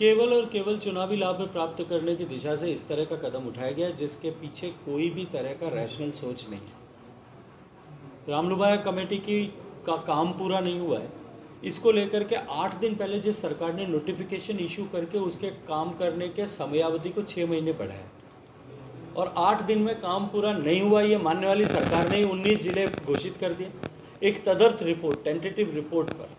केवल और केवल चुनावी लाभ प्राप्त करने की दिशा से इस तरह का कदम उठाया गया जिसके पीछे कोई भी तरह का रैशनल सोच नहीं है। रामलुभाया कमेटी का काम पूरा नहीं हुआ है, इसको लेकर के 8 दिन पहले जिस सरकार ने नोटिफिकेशन इशू करके उसके काम करने के समयावधि को 6 महीने बढ़ाया और 8 दिन में काम पूरा नहीं हुआ ये मानने वाली सरकार ने 19 जिले घोषित कर दिए। एक तदर्थ रिपोर्ट, टेंटेटिव रिपोर्ट पर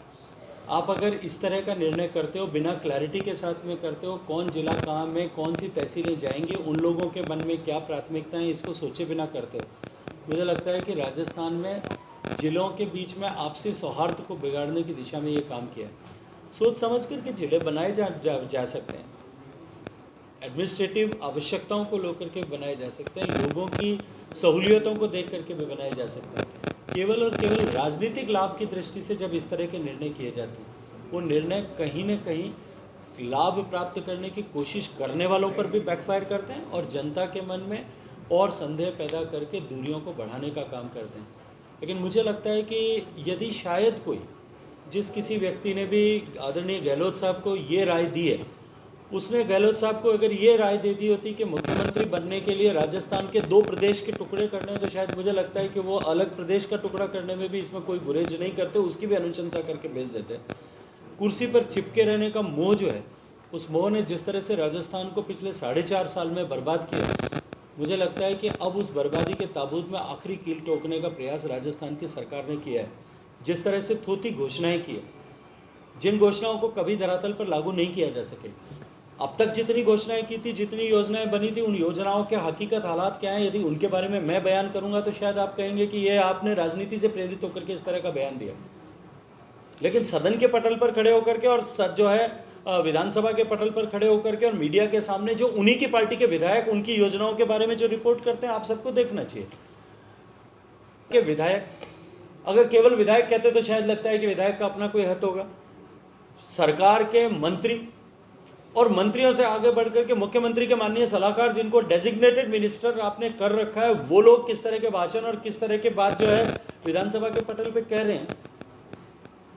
आप अगर इस तरह का निर्णय करते हो, बिना क्लैरिटी के साथ में करते हो, कौन जिला कहाँ में, कौन सी तहसीलें जाएंगी, उन लोगों के मन में क्या प्राथमिकताएं, इसको सोचे बिना करते हो, मुझे लगता है कि राजस्थान में जिलों के बीच में आपसी सौहार्द को बिगाड़ने की दिशा में ये काम किया है। सोच समझ कर के जिले बनाए जा सकते हैं, एडमिनिस्ट्रेटिव आवश्यकताओं को लेकर के बनाए जा सकते हैं, लोगों की सहूलियतों को देख करके भी बनाए जा सकते हैं। केवल और केवल राजनीतिक लाभ की दृष्टि से जब इस तरह के निर्णय किए जाते हैं, वो निर्णय कहीं न कहीं लाभ प्राप्त करने की कोशिश करने वालों पर भी बैकफायर करते हैं और जनता के मन में और संदेह पैदा करके दूरियों को बढ़ाने का काम करते हैं। लेकिन मुझे लगता है कि यदि शायद कोई, जिस किसी व्यक्ति ने भी आदरणीय गहलोत साहब को ये राय दी है, उसने गहलोत साहब को अगर ये राय दे दी होती कि मुख्यमंत्री बनने के लिए राजस्थान के 2 प्रदेश के टुकड़े करने, तो शायद मुझे लगता है कि वो अलग प्रदेश का टुकड़ा करने में भी इसमें कोई गुरेज नहीं करते, उसकी भी अनुशंसा करके भेज देते। कुर्सी पर चिपके रहने का मोह जो है, उस मोह ने जिस तरह से राजस्थान को पिछले 4.5 साल में बर्बाद किया, मुझे लगता है कि अब उस बर्बादी के ताबूत में आखिरी कील ठोकने का प्रयास राजस्थान की सरकार ने किया है। जिस तरह से थोथी घोषणाएं की है, जिन घोषणाओं को कभी धरातल पर लागू नहीं किया जा सके, अब तक जितनी घोषणाएं की थी, जितनी योजनाएं बनी थी, उन योजनाओं के हकीकत हालात क्या हैं, यदि उनके बारे में मैं बयान करूंगा तो शायद आप कहेंगे कि ये आपने राजनीति से प्रेरित होकर के इस तरह का बयान दिया। लेकिन सदन के पटल पर खड़े होकर के और जो है विधानसभा के पटल पर खड़े होकर के और मीडिया के सामने जो उन्हीं की पार्टी के विधायक उनकी योजनाओं के बारे में जो रिपोर्ट करते हैं, आप सबको देखना चाहिए कि विधायक, अगर केवल विधायक कहते तो शायद लगता है कि विधायक का अपना कोई हद होगा। सरकार के मंत्री और मंत्रियों से आगे बढ़कर के मुख्यमंत्री के माननीय सलाहकार, जिनको डेजिग्नेटेड मिनिस्टर आपने कर रखा है, वो लोग किस तरह के भाषण और किस तरह के बात जो है विधानसभा के पटल पे कह रहे हैं,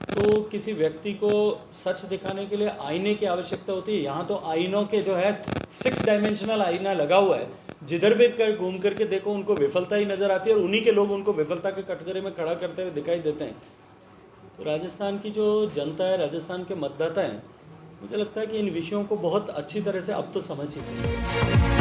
तो किसी व्यक्ति को सच दिखाने के लिए आईने की आवश्यकता होती है। यहाँ तो आईनों के जो है 6 डायमेंशनल आईना लगा हुआ है, जिधर भी घूम करके देखो उनको विफलता ही नजर आती है और उन्हीं के लोग उनको विफलता के कटघरे में खड़ा करते हुए दिखाई देते हैं। तो राजस्थान की जो जनता है, राजस्थान के मतदाता हैं, मुझे लगता है कि इन विषयों को बहुत अच्छी तरह से अब तो समझ ही गए।